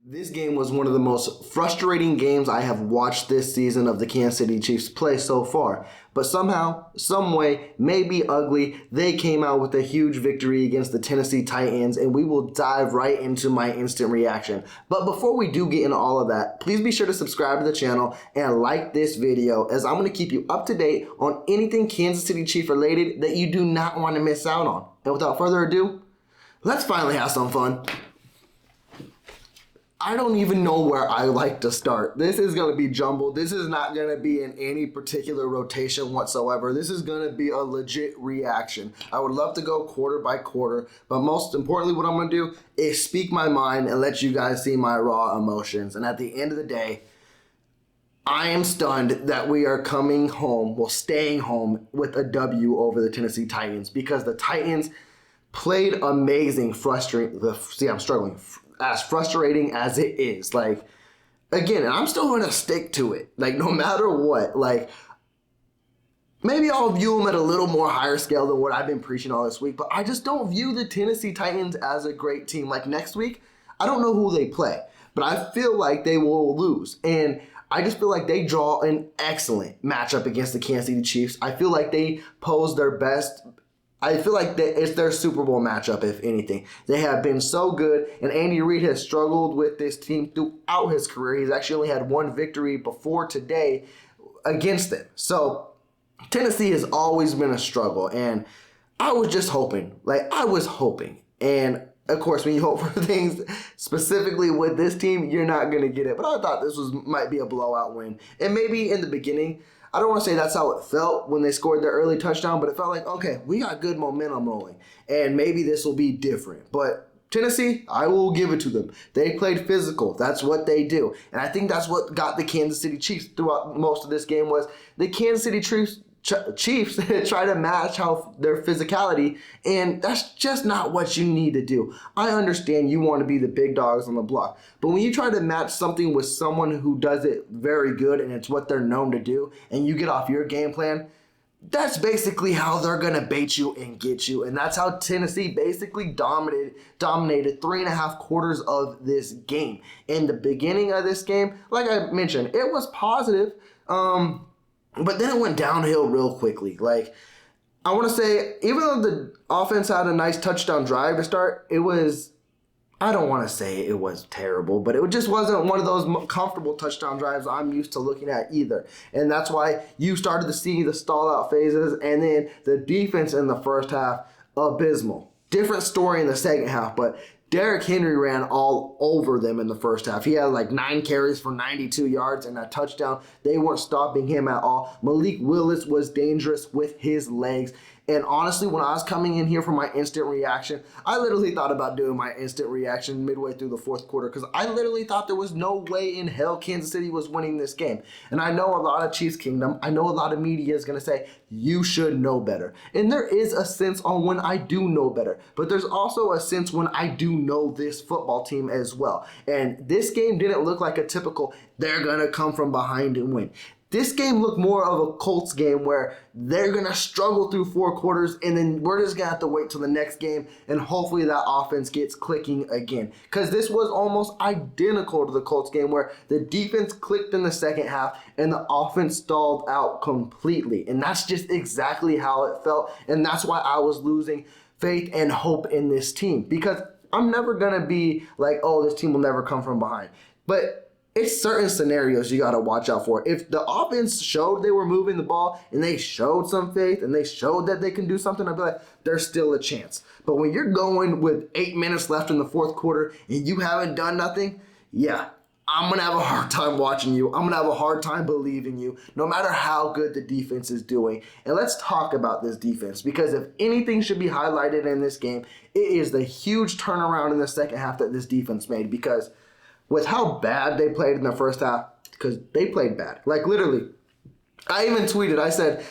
This game was one of the most frustrating games I have watched this season of the Kansas City Chiefs play so far. But somehow, some way, maybe ugly, they came out with a huge victory against the Tennessee Titans, and we will dive right into my instant reaction. But before we do get into all of that, please be sure to subscribe to the channel and like this video, as I'm going to keep you up to date on anything Kansas City Chief related that you do not want to miss out on. And without further ado, let's finally have some fun. I don't even know where I like to start. This is going to be jumbled. This is not going to be in any particular rotation whatsoever. This is going to be a legit reaction. I would love to go quarter by quarter, but most importantly, what I'm going to do is speak my mind and let you guys see my raw emotions. And at the end of the day, I am stunned that we are coming home, well, staying home with a W over the Tennessee Titans, because the Titans played amazing, as frustrating as it is. Like, again, and I'm still going to stick to it. Like, no matter what, like, maybe I'll view them at a little more higher scale than what I've been preaching all this week, but I just don't view the Tennessee Titans as a great team. Like, next week, I don't know who they play, but I feel like they will lose. And I just feel like they draw an excellent matchup against the Kansas City Chiefs. I feel like they pose their best. I feel like it's their Super Bowl matchup, if anything. They have been so good, and Andy Reid has struggled with this team throughout his career. He's actually only had one victory before today against them. So Tennessee has always been a struggle, and I was just hoping. And of course, when you hope for things specifically with this team, you're not going to get it. But I thought this might be a blowout win. And maybe in the beginning, I don't want to say that's how it felt when they scored their early touchdown, but it felt like, okay, we got good momentum rolling, and maybe this will be different. But Tennessee, I will give it to them. They played physical. That's what they do. And I think that's what got the Kansas City Chiefs throughout most of this game. Was the Kansas City Chiefs try to match their physicality, and that's just not what you need to do. I understand you want to be the big dogs on the block, but when you try to match something with someone who does it very good and it's what they're known to do, and you get off your game plan, that's basically how they're going to bait you and get you. And that's how Tennessee basically dominated 3.5 quarters of this game. In the beginning of this game, like I mentioned, it was positive, but then it went downhill real quickly. Like, I want to say, even though the offense had a nice touchdown drive to start, I don't want to say it was terrible, but it just wasn't one of those comfortable touchdown drives I'm used to looking at either. And that's why you started to see the stall-out phases, and then the defense in the first half, abysmal. Different story in the second half, but Derrick Henry ran all over them in the first half. He had like 9 carries for 92 yards and a touchdown. They weren't stopping him at all. Malik Willis was dangerous with his legs. And honestly, when I was coming in here for my instant reaction, I literally thought about doing my instant reaction midway through the fourth quarter, because I literally thought there was no way in hell Kansas City was winning this game. And I know a lot of Chiefs Kingdom, I know a lot of media is going to say, you should know better. And there is a sense on when I do know better, but there's also a sense when I do know this football team as well. And this game didn't look like a typical, they're going to come from behind and win. This game looked more of a Colts game where they're going to struggle through 4 quarters, and then we're just going to have to wait till the next game, and hopefully that offense gets clicking again. Because this was almost identical to the Colts game, where the defense clicked in the second half and the offense stalled out completely. And that's just exactly how it felt, and that's why I was losing faith and hope in this team. Because I'm never going to be like, oh, this team will never come from behind. But it's certain scenarios you got to watch out for. If the offense showed they were moving the ball and they showed some faith and they showed that they can do something, I'd be like, there's still a chance. But when you're going with 8 minutes left in the fourth quarter and you haven't done nothing, yeah, I'm going to have a hard time watching you. I'm going to have a hard time believing you, no matter how good the defense is doing. And let's talk about this defense, because if anything should be highlighted in this game, it is the huge turnaround in the second half that this defense made. Because with how bad they played in the first half, because they played bad. Like, literally, I even tweeted, I said,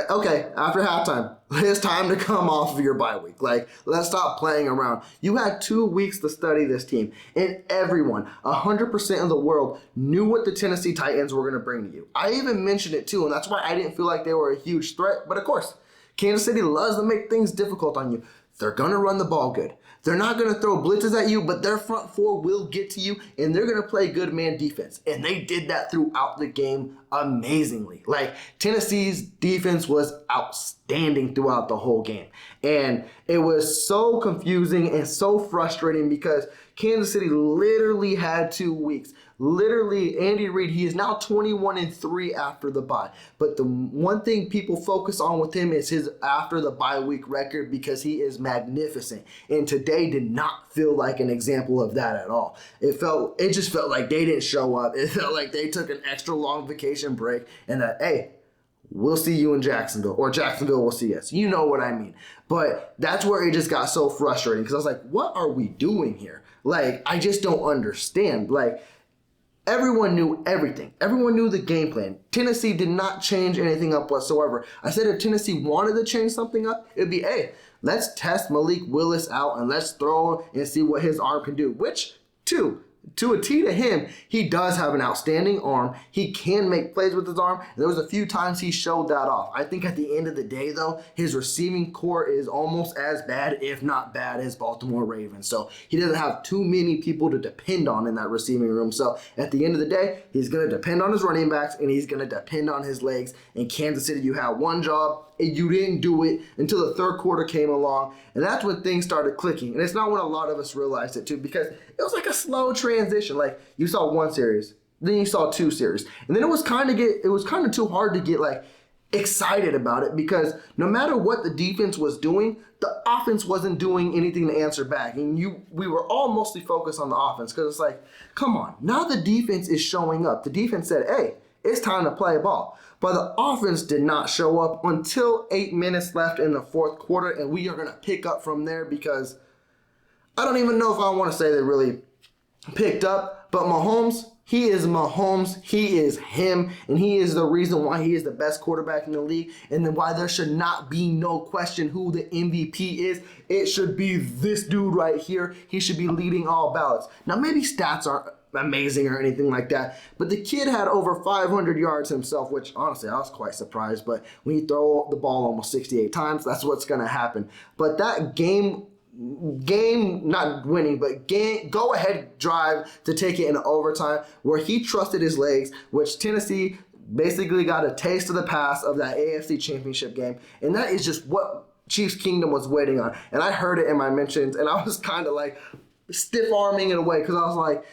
okay, after halftime, it's time to come off of your bye week. Like, let's stop playing around. You had 2 weeks to study this team, and everyone, 100% of the world, knew what the Tennessee Titans were going to bring to you. I even mentioned it too, and that's why I didn't feel like they were a huge threat. But of course, Kansas City loves to make things difficult on you. they're going to run the ball good. They're not going to throw blitzes at you, but their front four will get to you, and they're going to play good man defense. And they did that throughout the game amazingly. Like, Tennessee's defense was outstanding throughout the whole game. And it was so confusing and so frustrating because Kansas City literally had 2 weeks. Literally, Andy Reid, he is now 21-3 after the bye. But the one thing people focus on with him is his after the bye week record because he is magnificent. And today did not feel like an example of that at all. It just felt like they didn't show up. It felt like they took an extra long vacation break and that, hey, we'll see you in Jacksonville, or Jacksonville will see us. You know what I mean. But that's where it just got so frustrating because I was like, what are we doing here? Like, I just don't understand. Like, everyone knew everything. Everyone knew the game plan. Tennessee did not change anything up whatsoever. I said if Tennessee wanted to change something up, it'd be, hey, let's test Malik Willis out and let's throw and see what his arm can do. Which, to a T to him, he does have an outstanding arm. He can make plays with his arm. And there was a few times he showed that off. I think at the end of the day, though, his receiving core is almost as bad, if not bad, as Baltimore Ravens. So he doesn't have too many people to depend on in that receiving room. So at the end of the day, he's going to depend on his running backs and he's going to depend on his legs. In Kansas City, you had one job. You didn't do it until the third quarter came along, and that's when things started clicking. And it's not when a lot of us realized it too, because it was like a slow transition. Like, you saw one series, then you saw 2 series, and then it was kind of too hard to get like excited about it because no matter what the defense was doing, the offense wasn't doing anything to answer back, and we were all mostly focused on the offense because it's like, come on, now the defense is showing up. The defense said, hey, it's time to play ball. But the offense did not show up until 8 minutes left in the fourth quarter, and we are going to pick up from there because I don't even know if I want to say they really picked up, but Mahomes, he is Mahomes, he is him, and he is the reason why he is the best quarterback in the league, and then why there should not be no question who the MVP is. It should be this dude right here. He should be leading all ballots. Now, maybe stats aren't amazing or anything like that, but the kid had over 500 yards himself, which honestly I was quite surprised. But when you throw the ball almost 68 times, that's what's going to happen. But that game not winning, but go ahead drive to take it in overtime where he trusted his legs, which Tennessee basically got a taste of the past of that AFC Championship game, and that is just what Chiefs Kingdom was waiting on. And I heard it in my mentions, and I was kind of like stiff-arming it away because I was like,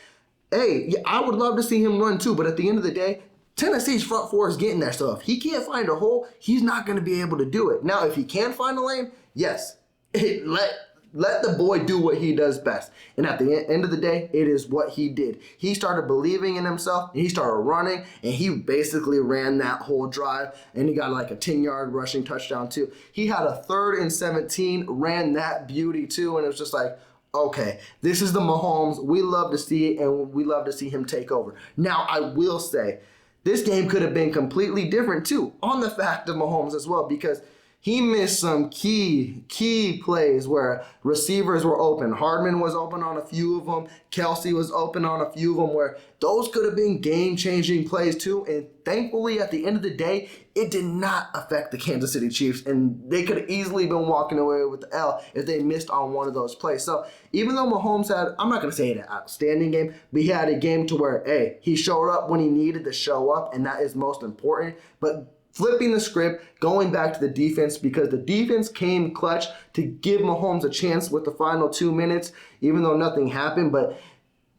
hey, I would love to see him run too, but at the end of the day, Tennessee's front four is getting there. So if he can't find a hole, he's not going to be able to do it. Now, if he can find a lane, yes, let the boy do what he does best. And at the end of the day, it is what he did. He started believing in himself, and he started running, and he basically ran that whole drive, and he got like a 10-yard rushing touchdown too. He had a 3rd and 17, ran that beauty too, and it was just like, okay, this is the Mahomes. We love to see it, and we love to see him take over. Now, I will say, this game could have been completely different, too, on the fact of Mahomes as well, because he missed some key plays where receivers were open. Hardman was open on a few of them. Kelsey was open on a few of them, where those could have been game-changing plays, too. And thankfully, at the end of the day, it did not affect the Kansas City Chiefs, and they could have easily been walking away with the L if they missed on one of those plays. So even though Mahomes had, I'm not going to say an outstanding game, but he had a game to where, hey, he showed up when he needed to show up, and that is most important. But flipping the script, going back to the defense, because the defense came clutch to give Mahomes a chance with the final 2 minutes, even though nothing happened, but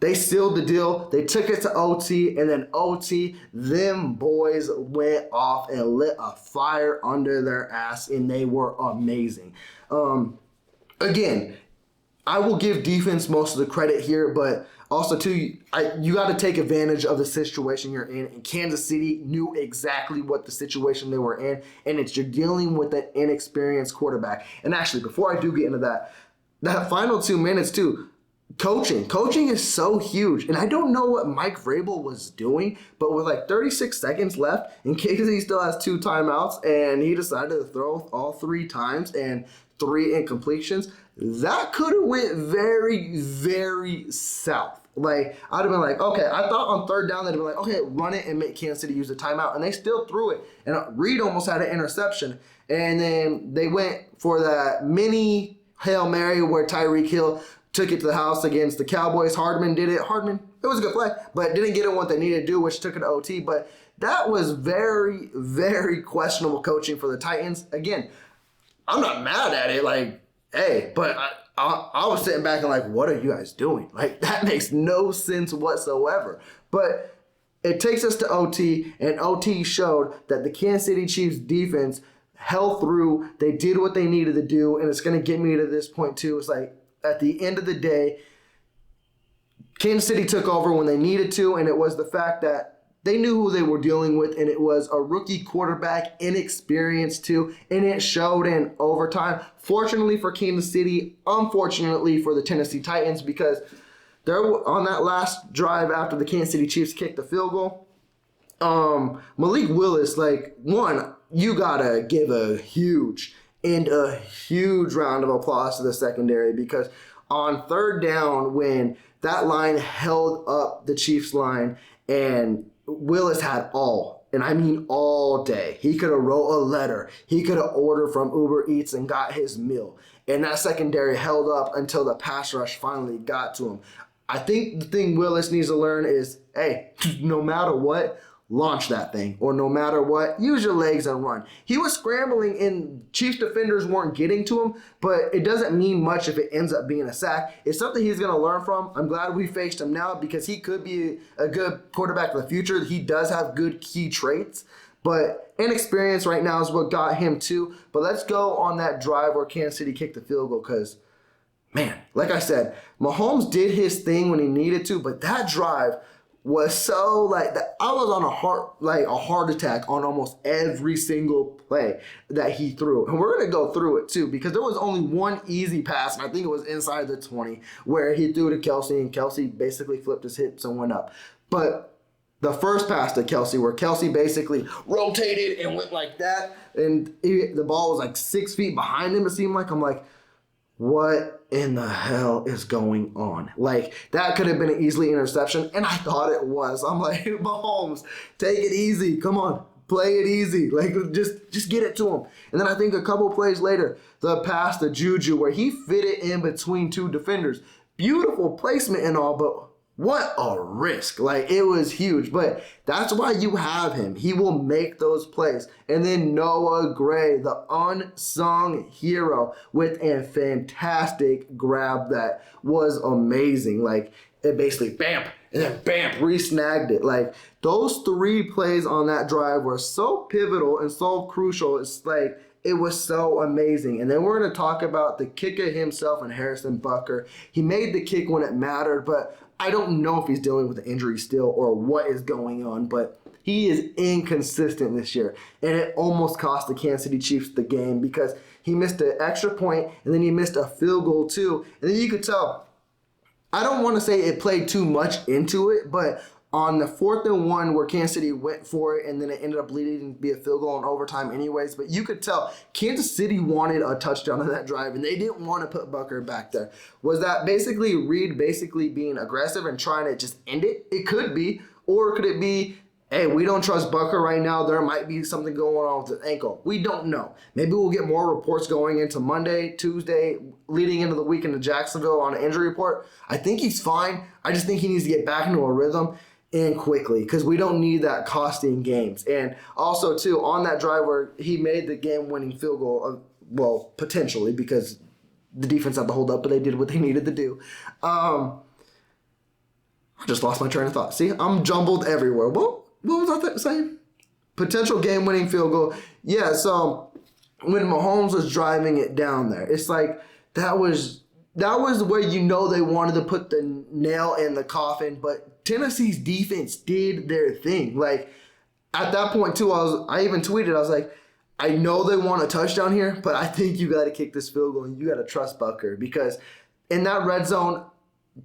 they sealed the deal. They took it to OT, and then OT, them boys went off and lit a fire under their ass, and they were amazing. Again, I will give defense most of the credit here, but also, too, you got to take advantage of the situation you're in. And Kansas City knew exactly what the situation they were in, and it's you're dealing with an inexperienced quarterback. And actually, before I do get into that final 2 minutes, too, Coaching is so huge, and I don't know what Mike Vrabel was doing, but with like 36 seconds left, and KC still has 2 timeouts, and he decided to throw all 3 times and 3 incompletions. That could have went very, very south. Like, I'd have been like, okay, I thought on 3rd down they'd have been like, okay, run it and make Kansas City use the timeout, and they still threw it, and Reed almost had an interception, and then they went for that mini Hail Mary where Tyreek Hill took it to the house against the Cowboys. Hardman did it. It was a good play, but didn't get it what they needed to do, which took it to OT. But that was very, very questionable coaching for the Titans. Again, I'm not mad at it. Like, hey, but I was sitting back and like, what are you guys doing? Like, that makes no sense whatsoever. But it takes us to OT, and OT showed that the Kansas City Chiefs defense held through. They did what they needed to do, and it's going to get me to this point too. It's like, at the end of the day, Kansas City took over when they needed to, and it was the fact that they knew who they were dealing with, and it was a rookie quarterback, inexperienced too, and it showed in overtime. Fortunately for Kansas City, unfortunately for the Tennessee Titans, because they're on that last drive after the Kansas City Chiefs kicked the field goal. Malik Willis, like, one, you gotta give a huge round of applause to the secondary, because on third down, when that line held up the Chiefs line and Willis had and I mean all day. He could have wrote a letter. He could have ordered from Uber Eats and got his meal. And that secondary held up until the pass rush finally got to him. I think the thing Willis needs to learn is, hey, no matter what, launch that thing. Or no matter what, use your legs and run. He was scrambling and Chiefs defenders weren't getting to him, but it doesn't mean much if it ends up being a sack. It's something he's going to learn from. I'm glad we faced him now because he could be a good quarterback for the future. He does have good key traits, but inexperience right now is what got him too. But let's go on that drive where Kansas City kicked the field goal, because, man, like I said, Mahomes did his thing when he needed to, but that drive was so like that. I was on a heart attack on almost every single play that he threw. And we're going to go through it too, because there was only one easy pass, and I think it was inside the 20, where he threw to Kelsey, and Kelsey basically flipped his hips and went up. But the first pass to Kelsey, where Kelsey basically rotated and went like that, and the ball was like 6 feet behind him, it seemed like. I'm like, what in the hell is going on? Like, that could have been an easily interception, and I thought it was. I'm like, Mahomes, take it easy. Come on, play it easy. Like, just get it to him. And then I think a couple plays later, the pass to Juju, where he fit it in between two defenders. Beautiful placement and all, but what a risk. Like, it was huge. But that's why you have him. He will make those plays. And then Noah Gray, the unsung hero, with a fantastic grab that was amazing. Like, it basically bam, and then bam, re-snagged it. Like, those 3 plays on that drive were so pivotal and so crucial. It's like, it was so amazing. And then we're going to talk about the kicker himself and Harrison Butker. He made the kick when it mattered, but I don't know if he's dealing with an injury still or what is going on, but he is inconsistent this year. And it almost cost the Kansas City Chiefs the game, because he missed an extra point and then he missed a field goal too. And then you could tell, I don't want to say it played too much into it, but on the 4th and 1 where Kansas City went for it, and then it ended up leading to be a field goal in overtime anyways. But you could tell Kansas City wanted a touchdown on that drive, and they didn't want to put Butker back there. Was that basically Reed being aggressive and trying to just end it? It could be. Or could it be, hey, we don't trust Butker right now. There might be something going on with his ankle. We don't know. Maybe we'll get more reports going into Monday, Tuesday, leading into the week into Jacksonville on an injury report. I think he's fine. I just think he needs to get back into a rhythm and quickly, because we don't need that costing games. And also, too, on that drive where he made the game-winning field goal, well, potentially, because the defense had to hold up, but they did what they needed to do. I just lost my train of thought. See, I'm jumbled everywhere. Well, what was I saying? Potential game-winning field goal. Yeah, so when Mahomes was driving it down there, it's like that was where you know they wanted to put the nail in the coffin, but Tennessee's defense did their thing. Like, at that point, too, I even tweeted, I was like, I know they want a touchdown here, but I think you got to kick this field goal, and you got to trust Butker, because in that red zone,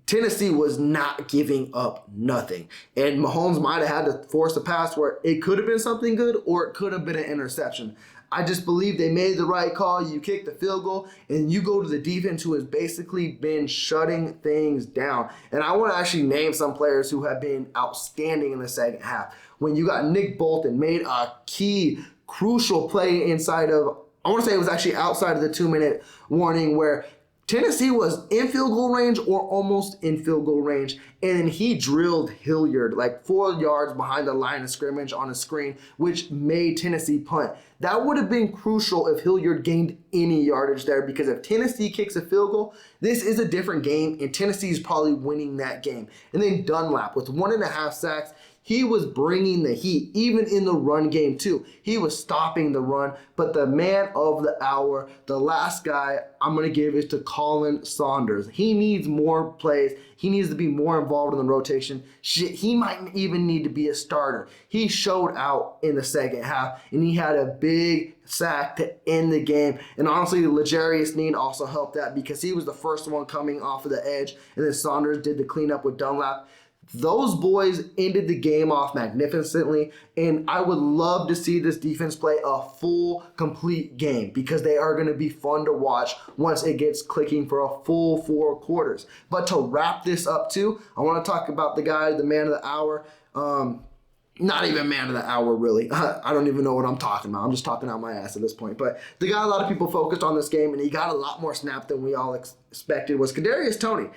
Tennessee was not giving up nothing. And Mahomes might have had to force a pass where it could have been something good, or it could have been an interception. I just believe they made the right call. You kick the field goal, and you go to the defense who has basically been shutting things down. And I want to actually name some players who have been outstanding in the second half. When you got Nick Bolton made a key, crucial play inside of, I want to say it was actually outside of the 2-minute warning, where Tennessee was in field goal range or almost in field goal range, and then he drilled Hilliard like 4 yards behind the line of scrimmage on a screen, which made Tennessee punt. That would have been crucial if Hilliard gained any yardage there, because if Tennessee kicks a field goal, this is a different game, and Tennessee is probably winning that game. And then Dunlap with 1.5 sacks. He was bringing the heat, even in the run game too. He was stopping the run, but the man of the hour, the last guy I'm going to give it to Colin Saunders. He needs more plays. He needs to be more involved in the rotation. Shit, he might even need to be a starter. He showed out in the second half, and he had a big sack to end the game. And honestly, L'Jarius Sneed also helped that, because he was the first one coming off of the edge, and then Saunders did the cleanup with Dunlap. Those boys ended the game off magnificently, and I would love to see this defense play a full, complete game, because they are going to be fun to watch once it gets clicking for a full 4 quarters. But to wrap this up too, I want to talk about the guy, the man of the hour. Not even man of the hour, really. I don't even know what I'm talking about. I'm just talking out my ass at this point. But the guy a lot of people focused on this game, and he got a lot more snap than we all expected, was Kadarius Toney.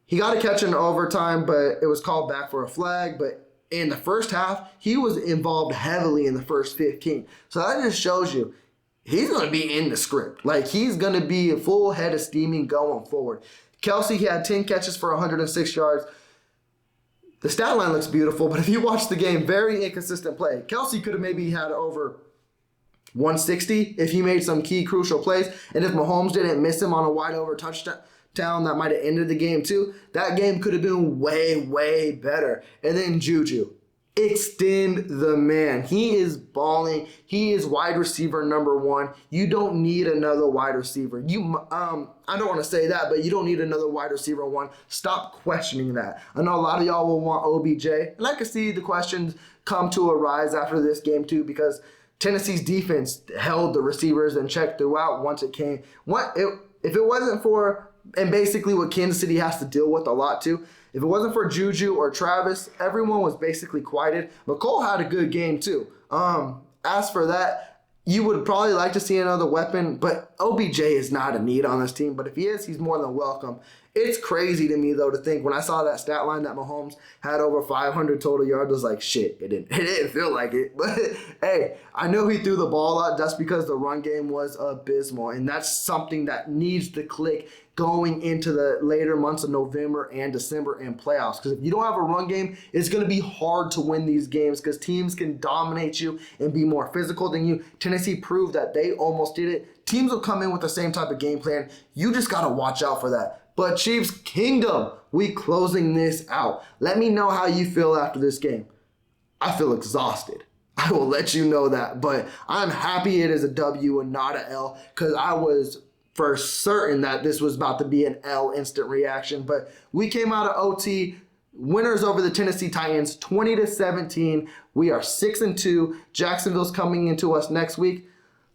He got a catch in overtime, but it was called back for a flag. But in the first half, he was involved heavily in the first 15. So that just shows you he's going to be in the script. Like, he's going to be a full head of steaming going forward. Kelsey, he had 10 catches for 106 yards. The stat line looks beautiful, but if you watch the game, very inconsistent play. Kelsey could have maybe had over 160 if he made some key crucial plays. And if Mahomes didn't miss him on a wide over touchdown, that might have ended the game too. That game could have been way, way better. And then Juju, extend the man. He is balling. He is wide receiver number 1. You don't need another wide receiver. I don't want to say that, but you don't need another wide receiver 1. Stop questioning that. I know a lot of y'all will want OBJ, and I can see the questions come to arise after this game too, because Tennessee's defense held the receivers in check throughout once it came. If it wasn't for, and basically what Kansas City has to deal with a lot too, if it wasn't for Juju or Travis, everyone was basically quieted. But Cole had a good game too. As for that, you would probably like to see another weapon, but OBJ is not a need on this team. But if he is, he's more than welcome. It's crazy to me, though, to think when I saw that stat line that Mahomes had over 500 total yards, I was like, shit, it didn't feel like it. But, hey, I know he threw the ball out just because the run game was abysmal, and that's something that needs to click going into the later months of November and December and playoffs. Because if you don't have a run game, it's going to be hard to win these games, because teams can dominate you and be more physical than you. Tennessee proved that they almost did it. Teams will come in with the same type of game plan. You just got to watch out for that. But Chiefs Kingdom, we closing this out. Let me know how you feel after this game. I feel exhausted. I will let you know that. But I'm happy it is a W and not an L, because I was for certain that this was about to be an L instant reaction. But we came out of OT winners over the Tennessee Titans, 20-17. We are 6-2. Jacksonville's coming into us next week.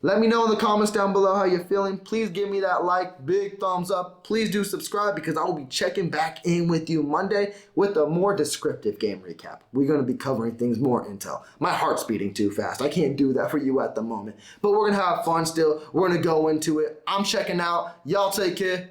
Let me know in the comments down below how you're feeling. Please give me that like, big thumbs up. Please do subscribe, because I will be checking back in with you Monday with a more descriptive game recap. We're going to be covering things more intel. My heart's beating too fast. I can't do that for you at the moment. But we're going to have fun still. We're going to go into it. I'm checking out. Y'all take care.